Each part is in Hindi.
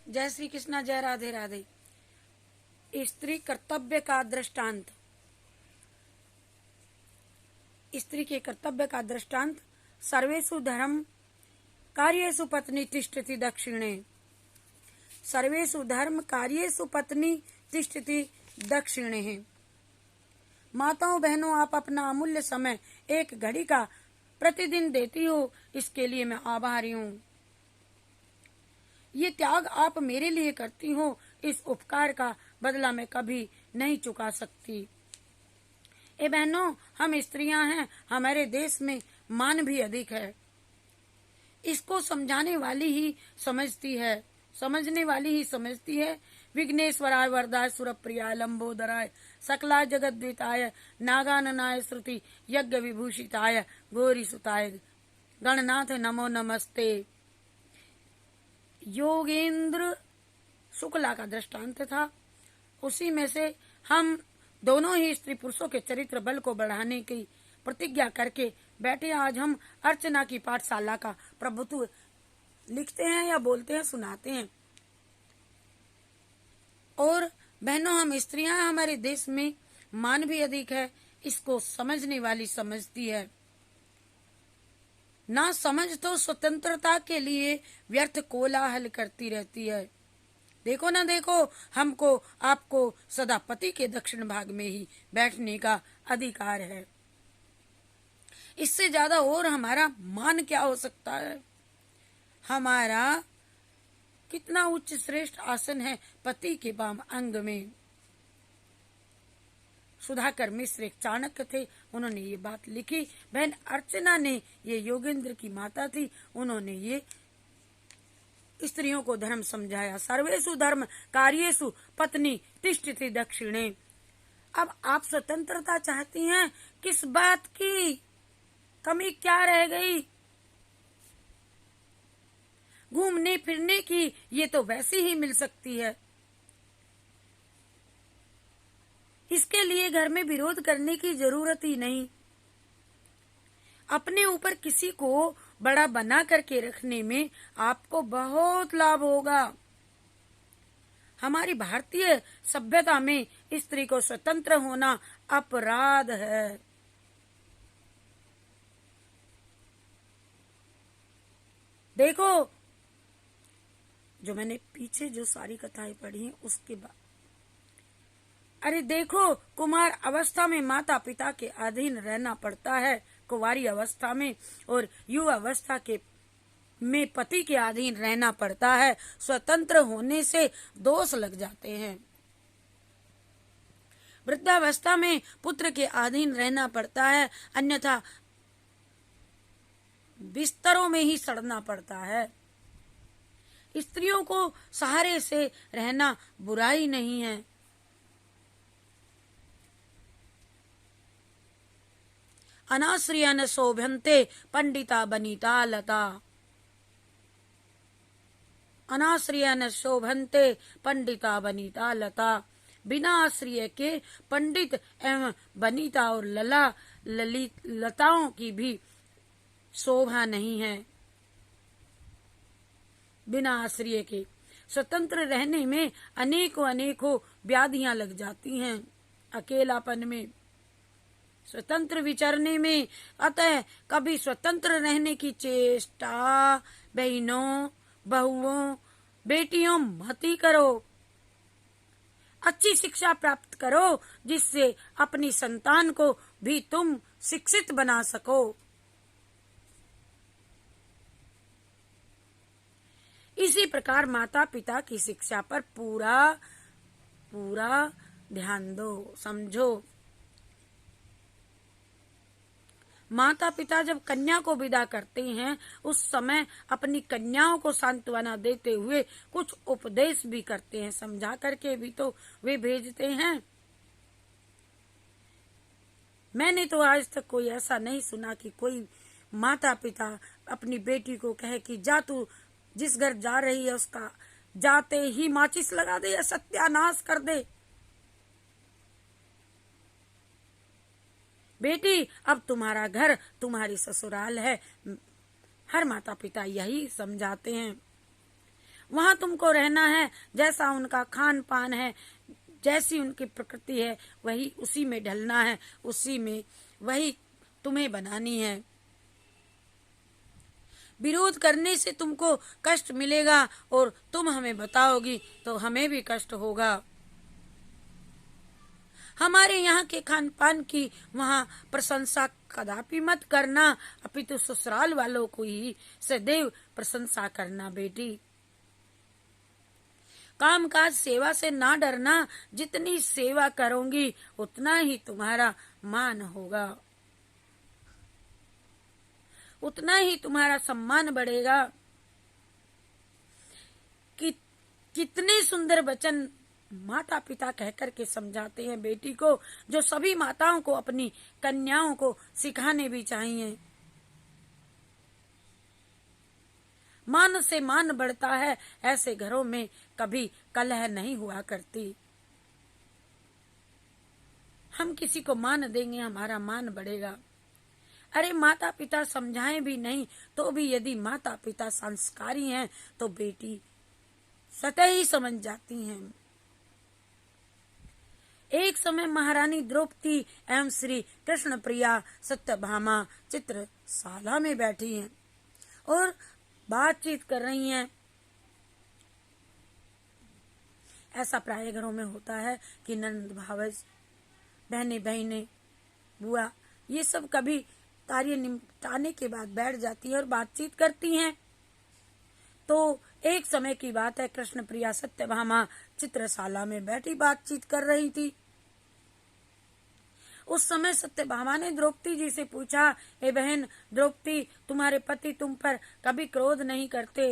जय श्री कृष्णा, जय राधे राधे। स्त्री कर्तव्य का दृष्टांत। स्त्री के कर्तव्य का दृष्टांत। सर्वेषु धर्म कार्येषु पत्नी तिष्ठति दक्षिणे। सर्वेषु धर्म कार्येषु पत्नी तिष्ठति दक्षिणे है। माताओं बहनों, आप अपना अमूल्य समय एक घड़ी का प्रतिदिन देती हो, इसके लिए मैं आभारी हूँ। ये त्याग आप मेरे लिए करती हो, इस उपकार का बदला मैं कभी नहीं चुका सकती। ए बहनों, हम स्त्रियां हैं, हमारे देश में मान भी अधिक है। इसको समझाने वाली ही समझती है, समझने वाली ही समझती है। विघ्नेश्वराय वरदाय सुरप्रियाय लंबोदराय सकला जगद्विताय नागाननाय श्रुति यज्ञ विभूषिताय गौरी सुताय गणनाथ नमो नमस्ते। योगेंद्र शुक्ला का दृष्टांत था। उसी में से हम दोनों ही स्त्री पुरुषों के चरित्र बल को बढ़ाने की प्रतिज्ञा करके बैठे। आज हम अर्चना की पाठशाला का प्रभुत्व लिखते हैं या बोलते हैं, सुनाते हैं। और बहनों, हम स्त्रियां, हमारे देश में मान भी अधिक है, इसको समझने वाली समझती है। ना समझ तो स्वतंत्रता के लिए व्यर्थ कोलाहल करती रहती है। देखो ना देखो, हमको आपको सदा पति के दक्षिण भाग में ही बैठने का अधिकार है। इससे ज्यादा और हमारा मान क्या हो सकता है। हमारा कितना उच्च श्रेष्ठ आसन है पति के वाम अंग में। सुधाकर मिश्र एक चाणक्य थे, उन्होंने ये बात लिखी। बहन अर्चना ने, ये योगेंद्र की माता थी, उन्होंने ये स्त्रियों को धर्म समझाया। सर्वेषु धर्म कार्येषु पत्नी तिष्ठति दक्षिणे। अब आप स्वतंत्रता चाहती हैं, किस बात की कमी क्या रह गई? घूमने फिरने की ये तो वैसे ही मिल सकती है। इसके लिए घर में विरोध करने की जरूरत ही नहीं। अपने ऊपर किसी को बड़ा बना करके रखने में आपको बहुत लाभ होगा। हमारी भारतीय सभ्यता में स्त्री को स्वतंत्र होना अपराध है। देखो, जो मैंने पीछे जो सारी कथाएं पढ़ी हैं उसके बाद, अरे देखो, कुमार अवस्था में माता पिता के अधीन रहना पड़ता है, कुंवारी अवस्था में और युवा अवस्था के में पति के अधीन रहना पड़ता है। स्वतंत्र होने से दोष लग जाते हैं। वृद्धावस्था में पुत्र के अधीन रहना पड़ता है, अन्यथा बिस्तरों में ही सड़ना पड़ता है। स्त्रियों को सहारे से रहना बुराई नहीं है। अनाश्रिया न शोभन्ते पंडिता बनीता लता। अनाश्रिया न शोभन्ते पंडिता बनीता लता। बिना आश्रय के पंडित एवं बनीता और लताओं की भी शोभा नहीं है। बिना आश्रय के स्वतंत्र रहने में अनेकों व्याधियां लग जाती हैं। अकेलापन में, स्वतंत्र विचरने में। अतः कभी स्वतंत्र रहने की चेष्टा बहनों, बहुओं, बेटियों मत ही करो। अच्छी शिक्षा प्राप्त करो, जिससे अपनी संतान को भी तुम शिक्षित बना सको। इसी प्रकार माता पिता की शिक्षा पर पूरा ध्यान दो, समझो। माता पिता जब कन्या को विदा करते हैं, उस समय अपनी कन्याओं को सांत्वना देते हुए कुछ उपदेश भी करते हैं, समझा करके भी तो वे भेजते हैं। मैंने तो आज तक कोई ऐसा नहीं सुना कि कोई माता पिता अपनी बेटी को कहे कि जा तू जिस घर जा रही है उसका जाते ही माचिस लगा दे या सत्यानाश कर दे। बेटी, अब तुम्हारा घर तुम्हारी ससुराल है। हर माता पिता यही समझाते हैं। वहां तुमको रहना है। जैसा उनका खान पान है, जैसी उनकी प्रकृति है, वही उसी में ढलना है, उसी में वही तुम्हें बनानी है। विरोध करने से तुमको कष्ट मिलेगा और तुम हमें बताओगी तो हमें भी कष्ट होगा। हमारे यहाँ के खान पान की वहाँ प्रशंसा कदापि मत करना, अपितु ससुराल वालों को ही सदैव प्रशंसा करना बेटी। कामकाज सेवा से ना डरना, जितनी सेवा करोगी उतना ही तुम्हारा मान होगा, उतना ही तुम्हारा सम्मान बढ़ेगा। कितने सुंदर वचन माता पिता कहकर के समझाते हैं बेटी को, जो सभी माताओं को अपनी कन्याओं को सिखाने भी चाहिए। मान से मान बढ़ता है, ऐसे घरों में कभी कलह नहीं हुआ करती। हम किसी को मान देंगे, हमारा मान बढ़ेगा। अरे माता पिता समझाएं भी नहीं तो भी यदि माता पिता संस्कारी हैं तो बेटी स्वतः ही समझ जाती हैं। एक समय महारानी द्रौपदी एवं श्री कृष्ण प्रिया सत्यभामा चित्रशाला में बैठी हैं और बातचीत कर रही हैं। ऐसा प्राय घरों में होता है कि नंद भावज, बहने बहने, बुआ, ये सब कभी कार्य निपटाने के बाद बैठ जाती है और बातचीत करती हैं। तो एक समय की बात है, कृष्ण प्रिया सत्यभामा चित्रशाला में बैठी बातचीत कर रही थी। उस समय सत्यभामा ने द्रौपदी जी से पूछा, ए बहन द्रौपदी, तुम्हारे पति तुम पर कभी क्रोध नहीं करते,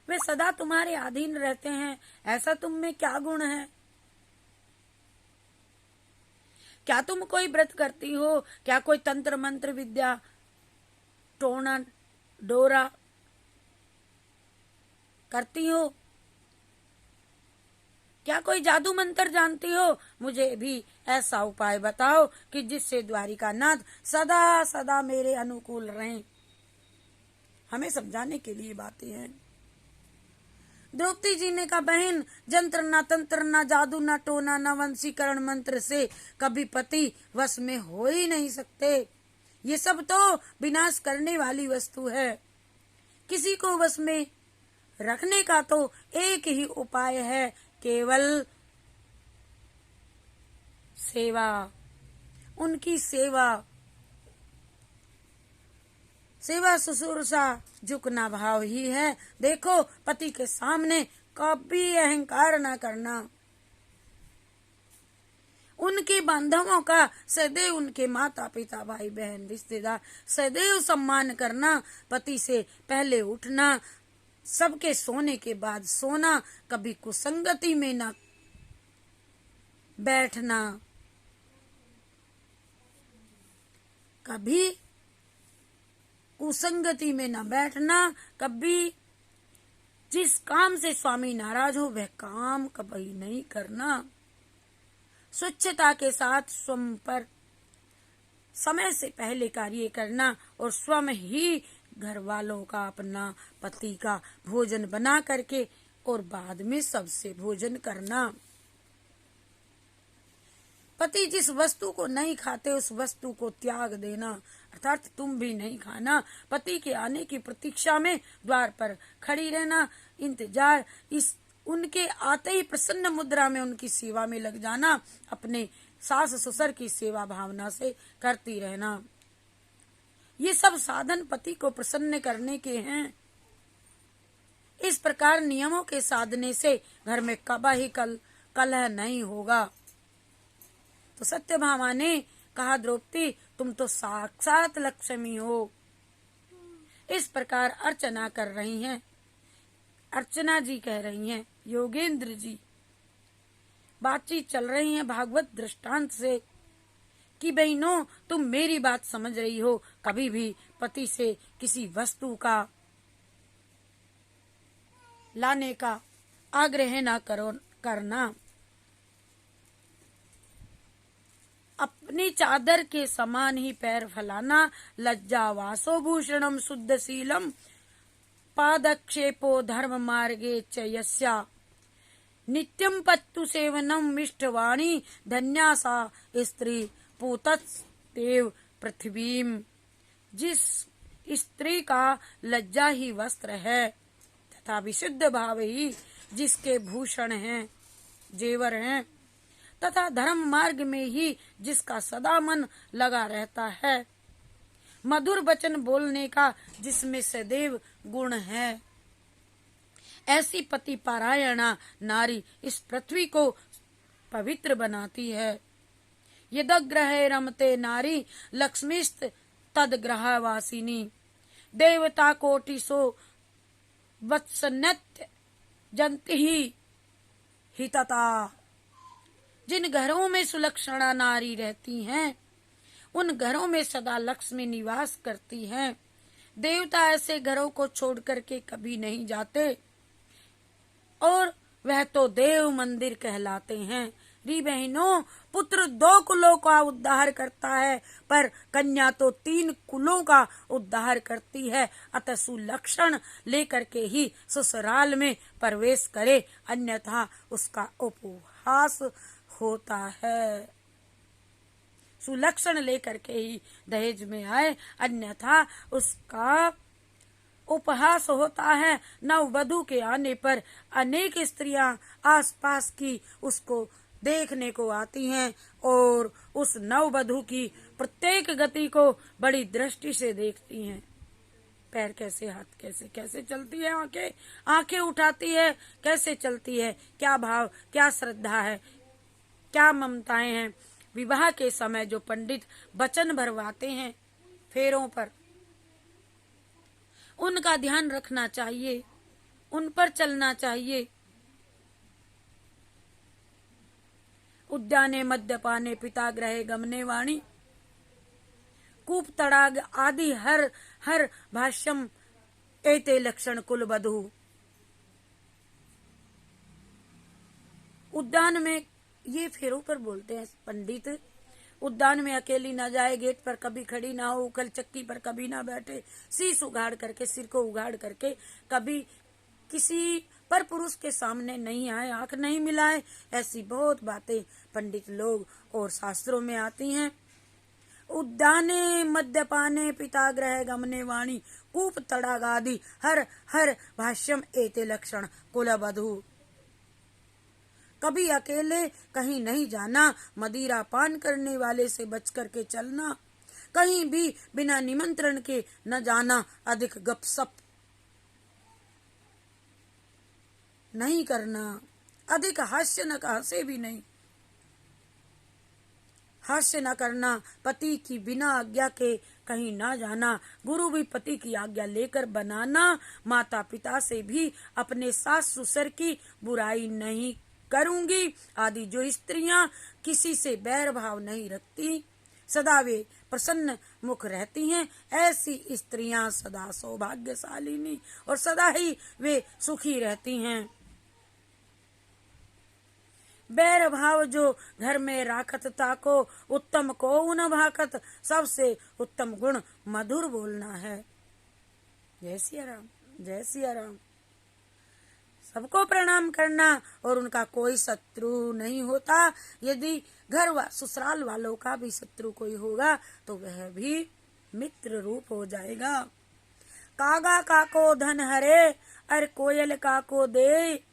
वे सदा तुम्हारे अधीन रहते हैं, ऐसा तुम में क्या गुण है? क्या तुम कोई व्रत करती हो? क्या कोई तंत्र मंत्र विद्या, टोना डोरा करती हो? क्या कोई जादू मंत्र जानती हो? मुझे भी ऐसा उपाय बताओ कि जिससे द्वारिकानाथ सदा सदा मेरे अनुकूल रहें। हमें समझाने के लिए बातें हैं। द्रौपदी जी ने कहा, बहन, जंत्र ना तंत्र ना जादू ना टोना ना वंशीकरण मंत्र से कभी पति वश में हो ही नहीं सकते। ये सब तो विनाश करने वाली वस्तु है। किसी को वश में रखने का तो एक ही उपाय है, केवल सेवा, उनकी सेवा, सेवा शुश्रूषा झुकना भाव ही है। देखो, पति के सामने कभी अहंकार न करना, उनके बांधवों का सदैव, उनके माता पिता भाई बहन रिश्तेदार सदैव सम्मान करना, पति से पहले उठना, सबके सोने के बाद सोना, कभी कुसंगति में न बैठना, कभी कुसंगति में न बैठना, कभी जिस काम से स्वामी नाराज हो वह काम कभी नहीं करना, स्वच्छता के साथ स्वयं पर समय से पहले कार्य करना और स्वयं ही घर वालों का, अपना पति का भोजन बना करके और बाद में सबसे भोजन करना। पति जिस वस्तु को नहीं खाते उस वस्तु को त्याग देना, अर्थात तुम भी नहीं खाना। पति के आने की प्रतीक्षा में द्वार पर खड़ी रहना, इंतजार, इस उनके आते ही प्रसन्न मुद्रा में उनकी सेवा में लग जाना, अपने सास ससुर की सेवा भावना से करती रहना। ये सब साधन पति को प्रसन्न करने के हैं। इस प्रकार नियमों के साधने से घर में कभी कलह नहीं होगा। तो सत्यभामा ने कहा, द्रौपदी, तुम तो साक्षात लक्ष्मी हो। इस प्रकार अर्चना कर रही हैं, अर्चना जी कह रही हैं, योगेंद्र जी बातचीत चल रही है भागवत दृष्टांत से कि बहनों, तुम मेरी बात समझ रही हो, कभी भी पति से किसी वस्तु का लाने का आग्रह ना करना। अपनी चादर के समान ही पैर फैलाना, लज्जा वासो भूषणम शुद्ध शीलम, पादक्षेपो धर्म मार्गे च यस्या नित्यं पत्तु सेवनम मिष्टवाणी धन्या सा स्त्री पूतस्तेव पृथ्वीम। जिस स्त्री का लज्जा ही वस्त्र है तथा विशुद्ध भाव ही जिसके भूषण हैं, जेवर हैं, तथा धर्म मार्ग में ही जिसका सदा मन लगा रहता है, मधुर वचन बोलने का जिसमें सदैव गुण है, ऐसी पति पारायणा नारी इस पृथ्वी को पवित्र बनाती है। यदग्रहे रमते नारी लक्ष्मीस्त तद ग्रहवासिनी देवता कोटि सो वत्सन्यत जंति ही हितता। जिन घरों में सुलक्षणा नारी रहती हैं, उन घरों में सदा लक्ष्मी निवास करती हैं। देवता ऐसे घरों को छोड़ करके कभी नहीं जाते और वह तो देव मंदिर कहलाते हैं। री बहनों, पुत्र 2 कुलों का उद्धार करता है, पर कन्या तो 3 कुलों का उद्धार करती है। अतः सुलक्षण लेकर के ही ससुराल में प्रवेश करे, अन्यथा उसका उपहास होता है। सुलक्षण लेकर के ही दहेज में आए, अन्यथा उसका उपहास होता है। नववधू के आने पर अनेक स्त्रियां आसपास की उसको देखने को आती हैं और उस नववधू की प्रत्येक गति को बड़ी दृष्टि से देखती हैं। पैर कैसे, हाथ कैसे, कैसे चलती है, आंखें उठाती है, कैसे चलती है, क्या भाव, क्या श्रद्धा है, क्या ममताएं हैं। विवाह के समय जो पंडित वचन भरवाते हैं फेरों पर, उनका ध्यान रखना चाहिए, उन पर चलना चाहिए। उद्याने मद्यपाने पिता ग्रहे गमने वाणी कूप तड़ाग आदि हर भाष्यम एते लक्षण कुल बधु। उद्यान में, ये फेरों पर बोलते हैं पंडित, उद्यान में अकेली न जाए, गेट पर कभी खड़ी ना हो, उखल चक्की पर कभी ना बैठे, शीश उगाड़ करके, सिर को उगाड़ करके कभी किसी पर पुरुष के सामने नहीं आए, आंख नहीं मिलाए। ऐसी बहुत बातें पंडित लोग और शास्त्रों में आती हैं। उद्याने मद्यपाने पिता ग्रह गमने वाणी कूप तड़ाग आदि हर भाष्यम एते लक्षण कुलवधू। कभी अकेले कहीं नहीं जाना, मदिरा पान करने वाले से बच करके चलना, कहीं भी बिना निमंत्रण के न जाना, अधिक गपसप नहीं करना, अधिक हास्य न हंसे भी नहीं, हास्य न करना, पति की बिना आज्ञा के कहीं ना जाना, गुरु भी पति की आज्ञा लेकर बनाना, माता पिता से भी अपने सास ससुर की बुराई नहीं करूंगी आदि जो स्त्रियां किसी से बैर भाव नहीं रखती, सदा वे प्रसन्न मुख रहती हैं, ऐसी स्त्रियां सदा सौभाग्यशालिनी और सदा ही वे सुखी रहती हैं। बैर भाव जो घर में राखत ताको उत्तम को न भाकत। सबसे उत्तम गुण मधुर बोलना है। जय सिया राम, जय सिया राम। सबको प्रणाम करना और उनका कोई शत्रु नहीं होता। यदि घर ससुराल वालों का भी शत्रु कोई होगा तो वह भी मित्र रूप हो जाएगा। कागा काको धन हरे, अरे कोयल काको दे,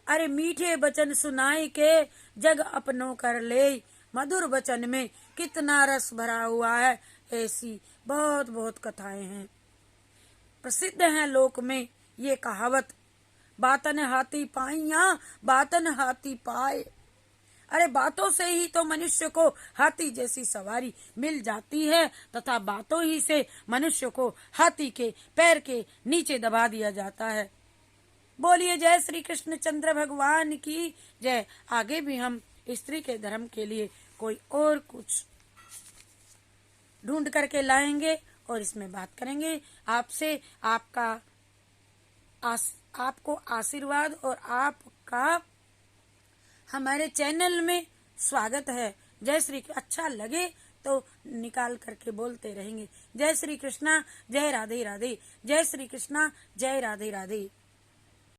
अरे मीठे वचन सुनाई के जग अपनों कर ले। मधुर वचन में कितना रस भरा हुआ है, ऐसी बहुत बहुत कथाएं हैं, प्रसिद्ध हैं लोक में ये कहावत। बातन हाथी पाइया, बातन हाथी पाए। अरे बातों से ही तो मनुष्य को हाथी जैसी सवारी मिल जाती है तथा बातों ही से मनुष्य को हाथी के पैर के नीचे दबा दिया जाता है। बोलिए जय श्री कृष्ण चंद्र भगवान की जय। आगे भी हम स्त्री के धर्म के लिए कोई और कुछ ढूंढ करके लाएंगे और इसमें बात करेंगे। आपसे आपको आशीर्वाद और आपका हमारे चैनल में स्वागत है। जय श्री। अच्छा लगे तो निकाल करके बोलते रहेंगे। जय श्री कृष्णा, जय राधे राधे। जय श्री कृष्णा, जय राधे राधे।